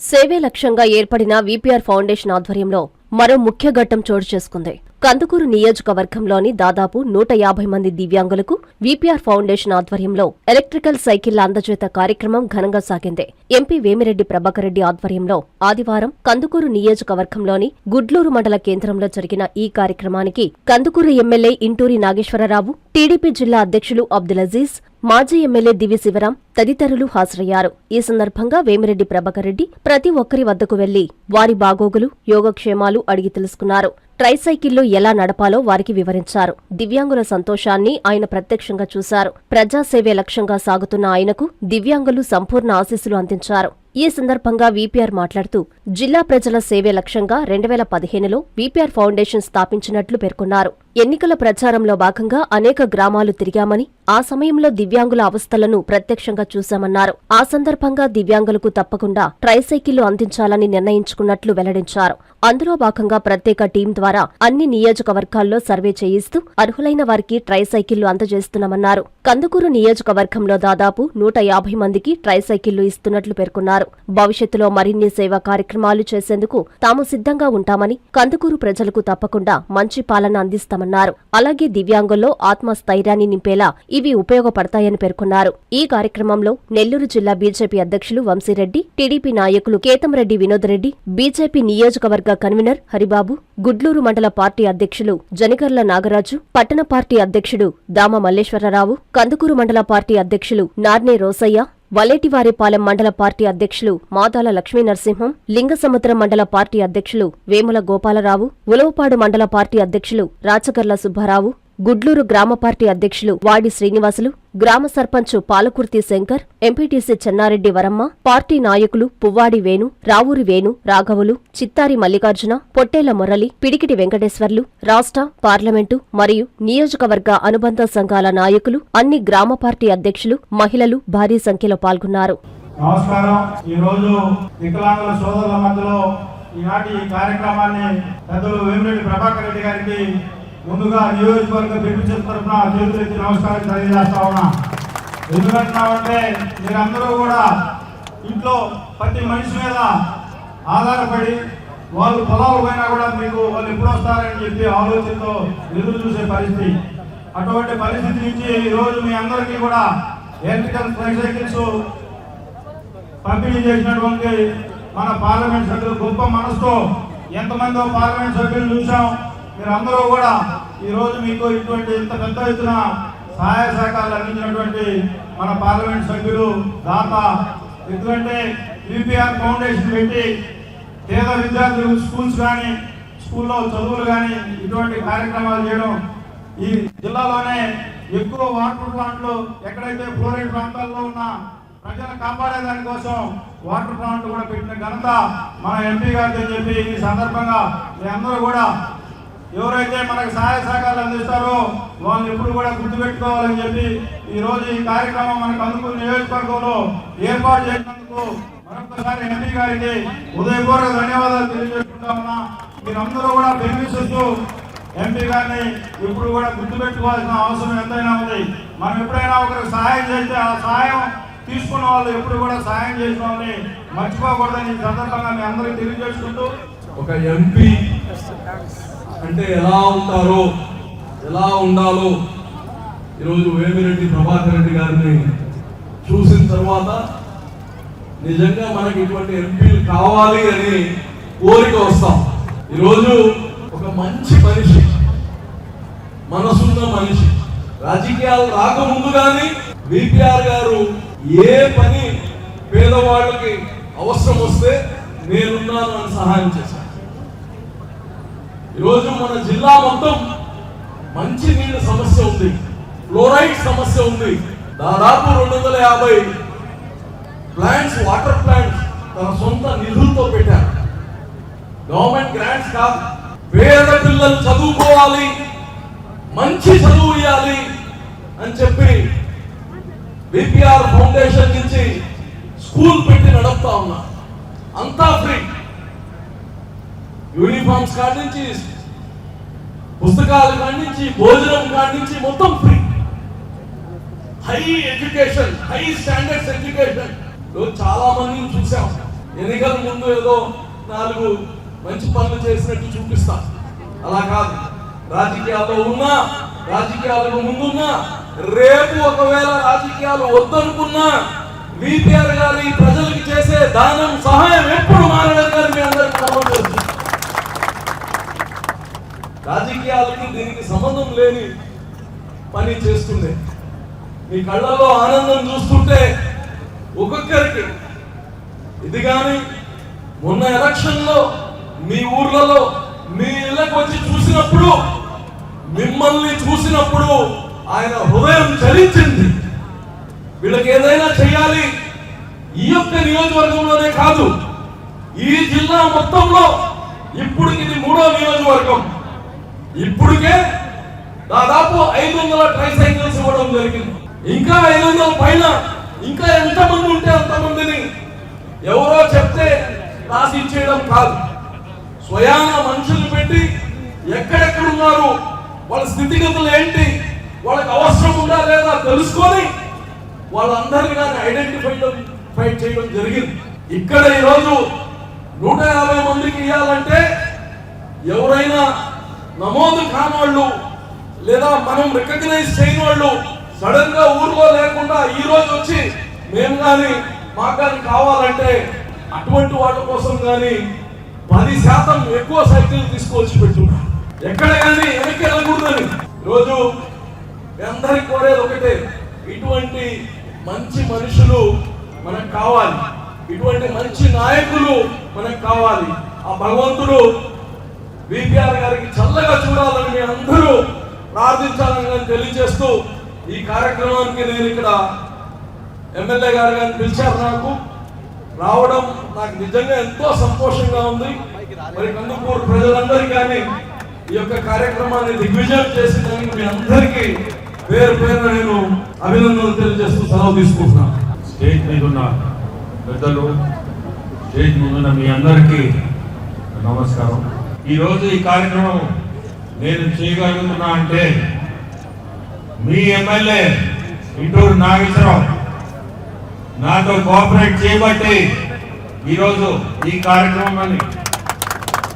సేవే లక్ష్యంగా ఏర్పడిన వీపీఆర్ ఫౌండేషన్ ఆధ్వర్యంలో మరో ముఖ్య ఘట్టం చోటు చేసుకుంది. కందుకూరు నియోజకవర్గంలోని దాదాపు 150 మంది దివ్యాంగులకు వీపీఆర్ ఫౌండేషన్ ఆధ్వర్యంలో ఎలక్ట్రికల్ సైకిళ్ల అందజేత కార్యక్రమం ఘనంగా సాగింది. ఎంపీ వేమిరెడ్డి ప్రభాకర్ రెడ్డి ఆధ్వర్యంలో ఆదివారం కందుకూరు నియోజకవర్గంలోని గుడ్లూరు మండల కేంద్రంలో జరిగిన ఈ కార్యక్రమానికి కందుకూరు ఎమ్మెల్యే ఇంటూరి నాగేశ్వరరావు, టీడీపీ జిల్లా అధ్యక్షులు అబ్దుల్ అజీజ్, మాజీ ఎమ్మెల్యే దివి శివరాం తదితరులు హాజరయ్యారు. ఈ సందర్భంగా వేమిరెడ్డి ప్రభాకర్ రెడ్డి ప్రతి ఒక్కరి వద్దకు వెళ్లి వారి బాగోగులు, యోగక్షేమాలు అడిగి తెలుసుకున్నారు. ట్రైసైకిళ్లు ఎలా నడపాలో వారికి వివరించారు. దివ్యాంగుల సంతోషాన్ని ఆయన ప్రత్యక్షంగా చూశారు. ప్రజాసేవే లక్ష్యంగా సాగుతున్న ఆయనకు దివ్యాంగులు సంపూర్ణ ఆశీస్సులు అందించారు. ఈ సందర్భంగా వీపీఆర్ మాట్లాడుతూ జిల్లా ప్రజల సేవే లక్ష్యంగా 2015లో వీపీఆర్ ఫౌండేషన్ స్థాపించినట్లు పేర్కొన్నారు. ఎన్నికల ప్రచారంలో భాగంగా అనేక గ్రామాలు తిరిగామని, ఆ సమయంలో దివ్యాంగుల అవస్థలను ప్రత్యక్షంగా చూశామన్నారు. ఆ సందర్భంగా దివ్యాంగులకు తప్పకుండా ట్రైసైకిళ్లు అందించాలని నిర్ణయించుకున్నట్లు వెల్లడించారు. అందులో భాగంగా ప్రత్యేక టీం ద్వారా అన్ని నియోజకవర్గాల్లో సర్వే చేయిస్తూ అర్హులైన వారికి ట్రైసైకిళ్లు అందజేస్తున్నామన్నారు. కందుకూరు నియోజకవర్గంలో దాదాపు 150 మందికి ట్రైసైకిళ్లు ఇస్తున్నట్లు పేర్కొన్నారు. భవిష్యత్తులో మరిన్ని సేవా కార్యక్రమాలు చేసేందుకు తాము సిద్ధంగా ఉంటామని, కందుకూరు ప్రజలకు తప్పకుండా మంచి పాలన అందిస్తామన్నారు. అలాగే దివ్యాంగుల్లో ఆత్మస్థైర్యాన్ని నింపేలా ఇవి ఉపయోగపడతాయని పేర్కొన్నారు. ఈ కార్యక్రమంలో నెల్లూరు జిల్లా బీజేపీ అధ్యక్షులు వంశీరెడ్డి, టీడీపీ నాయకులు కేతంరెడ్డి వినోదరెడ్డి, బీజేపీ నియోజకవర్గ కన్వీనర్ హరిబాబు, గుడ్లూరు మండల పార్టీ అధ్యక్షులు జనికర్ల నాగరాజు, పట్టణ పార్టీ అధ్యక్షుడు దామ మల్లేశ్వరరావు, కందుకూరు మండల పార్టీ అధ్యక్షులు నార్నే రోసయ్య, వలేటివారిపాలెం మండల పార్టీ అధ్యక్షులు మాదాల లక్ష్మీనరసింహం, లింగసముద్రం మండల పార్టీ అధ్యక్షులు వేముల గోపాలరావు, ఉలవపాడు మండల పార్టీ అధ్యక్షులు రాచగర్ల సుబ్బారావు, గుడ్లూరు గ్రామ పార్టీ అధ్యక్షులు వాడి శ్రీనివాసులు, గ్రామ సర్పంచ్ పాలకుర్తి శంకర్, ఎంపీటీసీ చెన్నారెడ్డి వరమ్మ, పార్టీ నాయకులు పువ్వాడి వేణు, రావూరి వేణు, రాఘవులు, చిత్తారి మల్లికార్జున, పొట్టేల మురళి, పిడికిటి వెంకటేశ్వర్లు, రాష్ట్ర, పార్లమెంటు మరియు నియోజకవర్గ అనుబంధ సంఘాల నాయకులు, అన్ని గ్రామ పార్టీ అధ్యక్షులు, మహిళలు భారీ సంఖ్యలో పాల్గొన్నారు. నమస్కారం. ఈ రోజు వికలాంగుల సోదరుల మధ్యలో ఈనాటి ఈ కార్యక్రమాన్ని పెద్దలు వేమిరెడ్డి ప్రభాకర్ రెడ్డి గారికి ముందుగా నియోజకవర్గ బీపీసీ తరఫున చేతులెత్తి నమస్కారం తెలియజేస్తా ఉన్నా. ఎందుకంటున్నామంటే మీరందరూ కూడా ఇంట్లో ప్రతి మనిషి మీద ఆధారపడి వాళ్ళు పొలాలు పోయినా కూడా మీకు వాళ్ళు ఎప్పుడు వస్తారని చెప్పి ఆలోచనతో ఎదురు చూసే పరిస్థితి. అటువంటి పరిస్థితి నుంచి ఈరోజు మీ అందరికీ కూడా ఎలక్ట్రికల్ ట్రైసైకిల్స్ పంపిణీ చేసినటువంటి మన పార్లమెంట్ సభ్యులు గొప్ప మనసుతో ఎంతమందో పార్లమెంట్ సభ్యులు చూసాం. మీరందరూ కూడా ఈరోజు మీకు ఇటువంటి ఇంత పెద్ద ఎత్తున సహాయ సహకారాలు అందించినటువంటి మన పార్లమెంట్ సభ్యులు దాత. ఎందుకంటే వీపీఆర్ ఫౌండేషన్ పెట్టి పేద విద్యార్థులు స్కూల్స్ కానీ స్కూల్లో చదువులు కానీ ఇటువంటి కార్యక్రమాలు చేయడం, ఈ జిల్లాలోనే ఎక్కువ వాటర్ ప్లాంట్లు ఎక్కడైతే ఫ్లోరైడ్ ప్రాంతాల్లో ఉన్న ప్రజలను కాపాడేదాని కోసం వాటర్ ప్లాంట్ కూడా పెట్టిన ఘనత మన ఎంపీ గారితో చెప్పి ఈ సందర్భంగా మీ అందరూ కూడా ఎవరైతే మనకు సహాయ సహకారాలు అందిస్తారో వాళ్ళని ఎప్పుడు కూడా గుర్తుపెట్టుకోవాలని చెప్పి ఈ రోజు ఈ కార్యక్రమం మన కందుకూరు నియోజకవర్గంలో ఏర్పాటు చేసినందుకు మరొకసారి ఎంపీ గారికి హృదయపూర్వక ధన్యవాదాలు తెలియజేసుకుంటామన్నా. మీరందరూ కూడా బెనిఫిట్స్ ఎంపీ గారిని ఎప్పుడు కూడా గుర్తుపెట్టుకోవాల్సిన అవసరం ఎంతైనా ఉంది. మనం ఎప్పుడైనా ఒకరికి సహాయం చేస్తే ఆ సహాయం తీసుకున్న వాళ్ళు ఎప్పుడు కూడా సహాయం చేసిన వాళ్ళని మర్చిపోకూడదని ఈ సందర్భంగా మీ అందరికీ తెలియజేసుకుంటూ, ఒక ఎంపీ అంటే ఎలా ఉంటారో ఎలా ఉండాలో ఈరోజు వేమిరెడ్డి ప్రభాకర్ రెడ్డి గారిని చూసిన తర్వాత నిజంగా మనకి ఇటువంటి ఎంపీలు కావాలి అని కోరిక వస్తాం. ఈరోజు ఒక మంచి మనిషి, మనసున్న మనిషి, రాజకీయాలు రాకముందు కానీ వీపీఆర్ గారు ఏ పని పేదవాళ్ళకి అవసరం వస్తే నేనున్నాను అని సహాయం చేశాను. ఈరోజు మన జిల్లా మొత్తం మంచి నీళ్ళ సమస్య ఉంది, ఫ్లోరైడ్ సమస్య ఉంది. దాదాపు 250 ప్లాంట్స్, వాటర్ ప్లాంట్స్ తన సొంత నిధులతో పెట్టారు. గవర్నమెంట్ గ్రాంట్స్ కాదు. పేద పిల్లలు చదువుకోవాలి, మంచి చదువు ఇవ్వాలి అని చెప్పి వీపీఆర్ ఫౌండేషన్ నుంచి స్కూల్ పెట్టి నడుపుతా ఉన్నా. అంతా ఫ్రీ. యూనిఫామ్స్ కాడి నుంచి, పుస్తకాల కాడి నుంచి, భోజనం కాడి నుంచి మొత్తం free. High education, high standards education. చాలా మందిని చూసాం. ఎన్నికల ముందు ఏదో 4 మంచి పనులు చేసినట్టు చూపిస్తా. అలా కాదు. రాజకీయాల్లో ఉన్నా, రాజకీయాలకు ముందున్నా, రేపు ఒకవేళ రాజకీయాలు వద్దనుకున్నా విపిఆర్ గారి ప్రజలకు చేసే దానం సహాయం ఎప్పుడు మారలేదు గారు మీ అందరికీ నమ్మకం తెలుసు. రాజకీయాలకి దీనికి సంబంధం లేని పని చేస్తుండే. మీ కళ్ళలో ఆనందం చూస్తుంటే ఒక్కొక్కరికి ఇది కానీ మొన్న ఎలక్షన్లో మీ ఊర్లలో మీ ఇళ్ళకి వచ్చి చూసినప్పుడు, మిమ్మల్ని చూసినప్పుడు ఆయన హృదయం చలించింది. వీళ్ళకి ఏదైనా చేయాలి, ఈ యొక్క నియోజకవర్గంలోనే కాదు ఈ జిల్లా మొత్తంలో. ఇప్పుడు ఇది 3వ నియోజకవర్గం. ఇప్పటికే దాదాపు 500 ట్రైసైకిల్స్ ఇవ్వడం జరిగింది. ఇంకా 500 పైన ఇంకా ఎంతమంది ఉంటే అంతమందిని ఎవరో చెప్తే రాసి ఇచ్చేయడం కాదు, స్వయాన మనుషులు పెట్టి ఎక్కడెక్కడ ఉన్నారు, వాళ్ళ స్థితిగతులు ఏంటి, వాళ్ళకి అవసరం ఉందా లేదా తెలుసుకొని వాళ్ళందరినీ కానీ ఐడెంటిఫై చేయడం జరిగింది. ఇక్కడ ఈరోజు 150 మందికి ఇవ్వాలంటే ఎవరైనా నమోదు కానివాళ్ళు లేదా మనం రికగ్నైజ్ చేయని వాళ్ళు సడన్ గా ఊర్లో లేకుండా ఈ రోజు వచ్చి మేము కానీ మాకు కానీ కావాలంటే అటువంటి వాళ్ళ కోసం కానీ 10% ఎక్కువ సైకిల్ తీసుకొచ్చి పెట్టున్నాం. ఎక్కడ కానీ వెనక్కి వెళ్ళకూడదని. ఈరోజు అందరికి కోరేది ఒకటే, ఇటువంటి మంచి మనుషులు మనకు కావాలి, ఇటువంటి మంచి నాయకులు మనకు కావాలి. ఆ భగవంతుడు విపిఆర్ గారికి చల్లగా చూడాలని మీ అందరూ ప్రార్థించాలని తెలియజేస్తూ ఈ కార్యక్రమానికి నేను ఇక్కడ ఎమ్మెల్యే గారు కానీ పిలిచారు. నాకు రావడం నాకు నిజంగా ఎంతో సంతోషంగా ఉంది. మరి కందుకూరు ప్రజలందరికీ కానీ ఈ యొక్క కార్యక్రమాన్ని దిగ్విజయం చేసినందుకు మీ అందరికీ పేరు పేరున నేను అభినందనలు తెలియజేస్తూ సెలవు తీసుకుంటున్నాను. స్టేజ్ మీద ఉన్న పెద్దలు, స్టేజ్ ముందున్న మీ అందరికీ నమస్కారం. ఈరోజు ఈ కార్యక్రమం నేను చేయగలుగుతున్నా అంటే మీ ఎమ్మెల్యే ఇంటూరు నాగేశ్వరరావు నాతో కోఆపరేట్ చేయబట్టి ఈరోజు ఈ కార్యక్రమాన్ని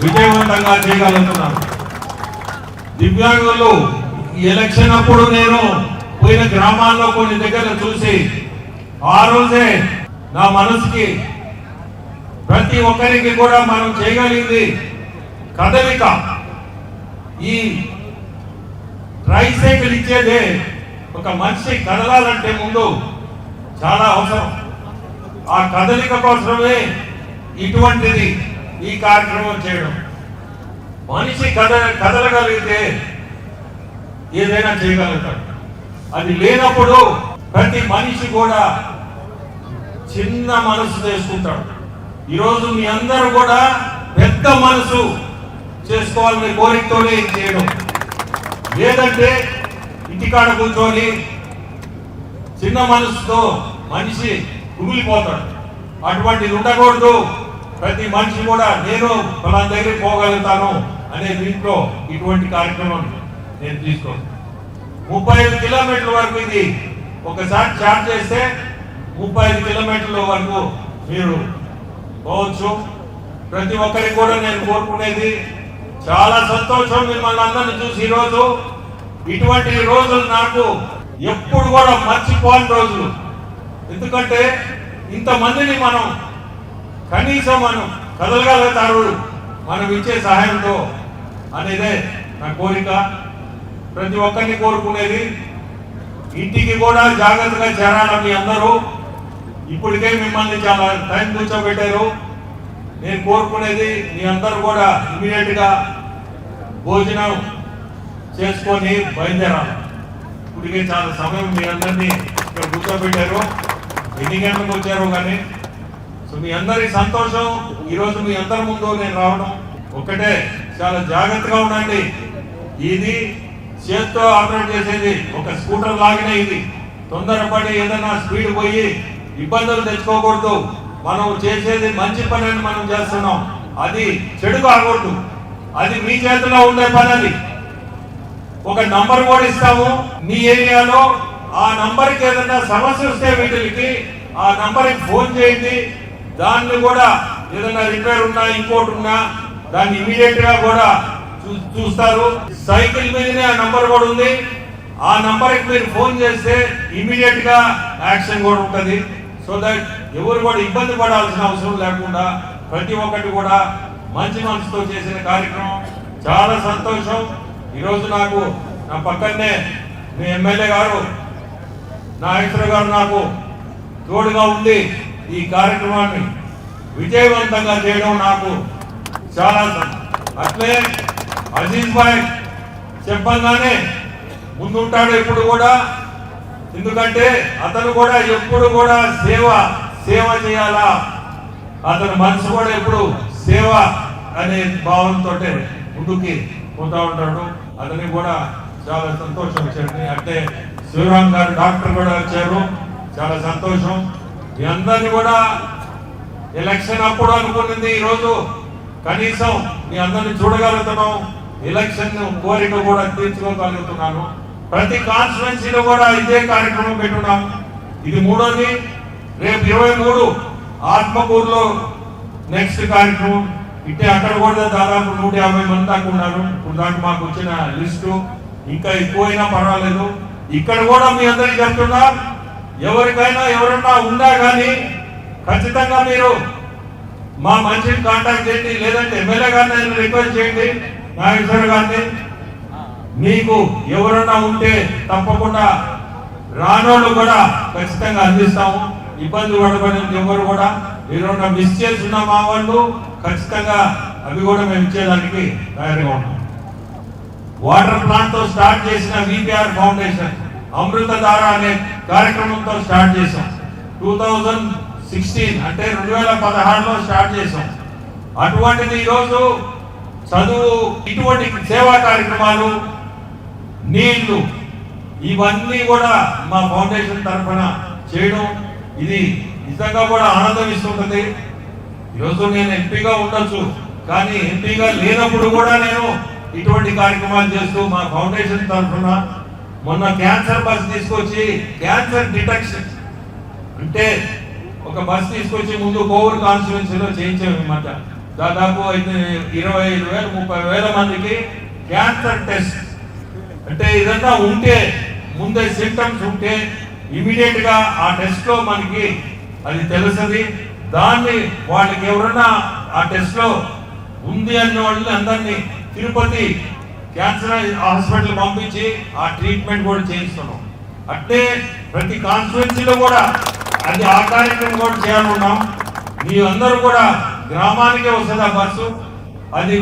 విజయవంతంగా చేయగలుగుతున్నాను. దివ్యాంగులు ఎలక్షన్ అప్పుడు నేను పోయిన గ్రామాల్లో కొన్ని దగ్గర చూసి ఆ రోజే నా మనసుకి ప్రతి ఒక్కరికి కూడా మనం చేయగలిగింది కదలిక. ఈ ట్రైసైకిల్ ఇచ్చేదే ఒక మనిషి కదలాలంటే ముందు చాలా అవసరం. ఆ కదలిక కోసమే ఇటువంటిది ఈ కార్యక్రమం చేయడం. మనిషి కదలగలిగితే ఏదైనా చేయగలుగుతాడు. అది లేనప్పుడు ప్రతి మనిషి కూడా చిన్న మనసు చేసుకుంటాడు. ఈరోజు మీ అందరూ కూడా పెద్ద మనసు చేసుకోవాలని కోరికతోనే చేయడం. లేదంటే ఇంటికాడ కూర్చొని చిన్న మనసుతో మనిషి కుమిలిపోతాడు. అటువంటిది ఉండకూడదు. ప్రతి మనిషి కూడా నేను ఫలానా దగ్గరికి పోగలుగుతాను అనే దీంట్లో ఇటువంటి కార్యక్రమం నేను తీసుకోను. 35 కిలోమీటర్ల వరకు ఇది ఒకసారి చార్జ్ చేస్తే 35 కిలోమీటర్ల వరకు మీరు పోవచ్చు. ప్రతి ఒక్కరికి కూడా నేను కోరుకునేది చాలా సంతోషం మిమ్మల్ని అందరినీ చూసి. ఈరోజు ఇటువంటి రోజులు నాకు ఎప్పుడు కూడా మర్చిపోని రోజులు. ఎందుకంటే ఇంతమందిని మనం కనీసం మనం కదలగలుగుతారు మనం ఇచ్చే సహాయంతో అనేదే నా కోరిక. ప్రతి ఒక్కరిని కోరుకునేది ఇంటికి కూడా జాగ్రత్తగా చేరాలి. మీ అందరూ ఇప్పటికే మిమ్మల్ని చాలా టైం కూర్చోబెట్టారు. నేను కోరుకునేది మీ అందరూ కూడా ఇమీడియట్ గా భోజనం చేసుకొని బయలుదేరాలి. ఇప్పటికే చాలా సమయం మీ అందరినీ ఇక్కడ కూర్చోబెట్టారు. ఎన్ని గంటలకు వచ్చారో కానీ. సో మీ అందరి సంతోషం ఈరోజు మీ అందరి ముందు నేను రావడం ఒకటే, చాలా జాగ్రత్తగా ఉండండి. ఇది చేత్తో ఆపరేట్ చేసేది ఒక స్కూటర్ లాగానే. ఇది తొందరపడి ఏదైనా స్పీడ్ పోయి ఇబ్బందులు తెచ్చుకోకూడదు. మనం చేసేది మంచి పని అని మనం చేస్తున్నాం, అది చెడు కాకూడదు. అది మీ చేతిలో ఉండే పని. అది ఒక నంబర్ కూడా ఇస్తాము మీ ఏరియాలో. ఆ నంబర్కి ఏదైనా సమస్య వస్తే వీటికి ఆ నంబర్కి ఫోన్ చేయండి. దాన్ని కూడా ఏదైనా రిపేర్ ఉన్నా ఇంకోటి ఉన్నా దాన్ని ఇమీడియట్ గా కూడా చూస్తారు. సైకిల్ మీదనే ఆ నంబర్ కూడా ఉంది. ఆ నంబర్ కి మీరు ఫోన్ చేస్తే ఇమీడియట్ గా యాక్షన్ కూడా ఉంటది. సో దట్ ఎవరు కూడా ఇబ్బంది పడాల్సిన అవసరం లేకుండా ప్రతి ఒక్కటి కూడా మంచి మనసుతో చేసిన కార్యక్రమం. చాలా సంతోషం. ఈరోజు నాకు నా పక్కనే మీ ఎమ్మెల్యే గారు నాగేశ్వర గారు నాకు తోడుగా ఉండి ఈ కార్యక్రమాన్ని విజయవంతంగా చేయడం నాకు చాలా అట్లే అజీజ్ భాయ్ చెప్పంగానే ముందుంటాడు ఎప్పుడు కూడా. ఎందుకంటే అతను కూడా ఎప్పుడు కూడా సేవ చేయాలా, అతని మనసు కూడా ఎప్పుడు సేవ అనే భావంతో ముందుకి పోతా ఉంటాడు. అతనికి కూడా చాలా సంతోషం వచ్చింది. అంటే శివరామ్ గారు డాక్టర్ కూడా వచ్చారు, చాలా సంతోషం. మీ అందరినీ కూడా ఎలక్షన్ అప్పుడు అనుకున్నది ఈరోజు కనీసం మీ అందరిని చూడగలుగుతున్నాం. ఎలక్షన్ కోరిక కూడా తీర్చుకోగలుగుతున్నాను. ప్రతి కాన్స్టిట్యున్సీలో కూడా ఇదే కార్యక్రమం పెట్టున్నాం. ఇది మూడోది. రేపు 23 ఆత్మకూరులో నెక్స్ట్ కార్యక్రమం. ఇట్టే అక్కడ కూడా దాదాపు 150 మంది దాకా ఉన్నారు. ఇప్పుడు దాకా మాకు వచ్చిన లిస్టు. ఇంకా ఎక్కువైనా పర్వాలేదు. ఇక్కడ కూడా మీ అందరికీ చెప్తున్నా, ఎవరికైనా ఎవరన్నా ఉన్నా కానీ ఖచ్చితంగా మీరు మా మంచిని కాంటాక్ట్ చేయండి. లేదంటే ఎమ్మెల్యే గారిని రిక్వెస్ట్ చేయండి, నాగేశ్వర గారిని. మీకు ఎవరన్నా ఉంటే తప్పకుండా రానోళ్ళు కూడా ఖచ్చితంగా అందిస్తాము. ఇబ్బంది పడబడిన ఎవరు కూడా ఎవరన్నా మిస్ చేస్తున్న మా వాళ్ళు ఖచ్చితంగా అవి కూడా మేము ఇచ్చేదానికి తయారుగా ఉన్నాం. వాటర్ ప్లాంట్ తో స్టార్ట్ చేసిన విపిఆర్ ఫౌండేషన్ అమృతధార అనే కార్యక్రమంతో స్టార్ట్ చేసాం. 2016 అంటే 2016లో స్టార్ట్ చేసాం. అటువంటిది ఈరోజు చదువు, ఇటువంటి సేవా కార్యక్రమాలు, నీళ్లు, ఇవన్నీ కూడా మా ఫౌండేషన్ తరఫున చేయడం ఇది నిజంగా కూడా ఆనందం ఇస్తుంటుంది. ఈరోజు నేను ఎంపీగా ఉండొచ్చు, కానీ ఎంపీగా లేనప్పుడు కూడా నేను ఇటువంటి కార్యక్రమాలు చేస్తూ మా ఫౌండేషన్ తరఫున మొన్న క్యాన్సర్ బస్ తీసుకొచ్చి క్యాన్సర్ డిటెక్షన్ అంటే ఒక బస్ తీసుకొచ్చి ముందు కోవూరు కాన్స్టిట్యున్సీలో చేయించాము. ఈ మధ్య దాదాపు 25,000-30,000 మందికి క్యాన్సర్ టెస్ట్. అంటే ఇదంతా ఉంటే ముందే సింటమ్స్ ఉంటే ఇమీడియట్ గా ఆ టెస్ట్ లో మనకి అది తెలుస్తుంది. దాన్ని వాళ్ళకి ఎవరన్నా ఆ టెస్ట్ లో ఉంది అన్న వాళ్ళని అందరినీ తిరుపతి క్యాన్సర్ హాస్పిటల్ పంపించి ఆ ట్రీట్మెంట్ కూడా చేయిస్తున్నాం. అంటే ప్రతి కాన్స్టిట్యున్సీలో కూడా అది ఆ కార్యక్రమం కూడా చేయాలన్నాం. మీ అందరూ కూడా గ్రామానికే వస్తుంది ఆ బస్సు. అది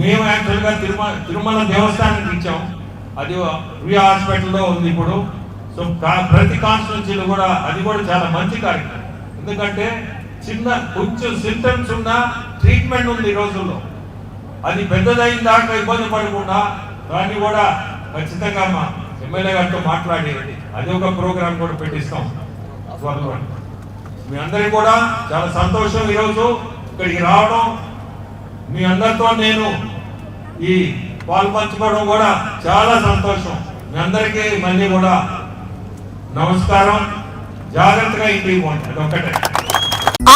మేము యాక్చువల్గా తిరుమల దేవస్థానానికి ఇచ్చాం. అది వి హాస్పిటల్లో ఉంది ఇప్పుడు. సో ప్రతి కాన్స్టిట్యున్సీలో కూడా అది కూడా చాలా మంచి కార్యక్రమం. ఎందుకంటే చిన్న కొంచెం సింటమ్స్ ఉన్న ట్రీట్మెంట్ ఉంది ఈ రోజుల్లో. అది పెద్దదైన దాకా ఇబ్బంది పడకుండా దాన్ని కూడా ఖచ్చితంగా మా ఎమ్మెల్యే గారితో మాట్లాడి అది ఒక ప్రోగ్రామ్ కూడా పెట్టిస్తాం. మీ అందరికీ కూడా చాలా సంతోషం ఈరోజు ఇక్కడికి రావడం, మీ అందరితో నేను ఈ పాల్పంచుకోవడం కూడా చాలా సంతోషం. మీ అందరికీ మళ్ళీ కూడా నమస్కారం. జాగ్రత్తగా ఇంటికి పోండి. అదొక్కటే.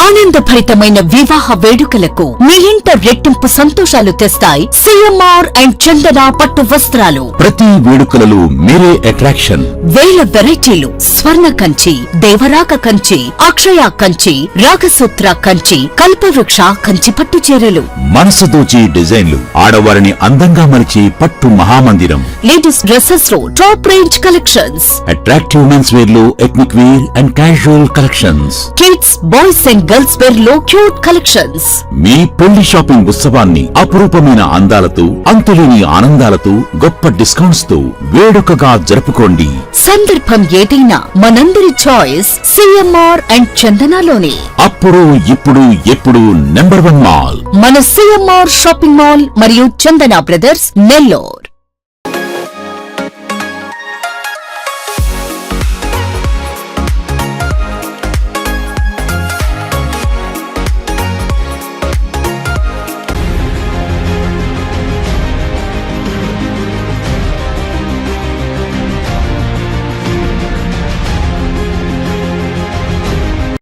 ఆనందభరితమైన వివాహ వేడుకలకు మీ ఇంట రెట్టింపు సంతోషాలు తెస్తాయి సిఎంఆర్ అండ్ చందన పట్టు వస్త్రాలు. ప్రతి వేడుకలలో మీరే అట్రాక్షన్. వేల వెరైటీలు, స్వర్ణ కంచి, దేవరాక కంచి, అక్షయ కంచి, రాగసూత్ర కంచి, కల్పవృక్ష కంచి పట్టు చీరలు, మనసు దోచి డిజైన్లు, ఆడవారిని అందంగా మలిచి పట్టు మహామందిరం. లేడీస్ డ్రెస్సెస్ లో top range collections, attractive men's wear లో ethnic wear and casual collections, kids, boys and girls wear లో క్యూట్ కలెక్షన్స్. మీ పెళ్లి షాపింగ్ ఉత్సవాన్ని అపురూపమైన అందాలతో, అంతులేని ఆనందాలతో, గొప్ప డిస్కౌంట్స్ తో వేడుకగా జరుపుకోండి. సందర్భం ఏదైనా మనందరి చాయిస్ సిఎంఆర్ అండ్ చందనలోనే. అప్పుడు ఇప్పుడు ఎప్పుడు నంబర్ 1 మాల్ మన సిఎంఆర్ షాపింగ్ మాల్ మరియు చందన బ్రదర్స్ నెల్లూరు.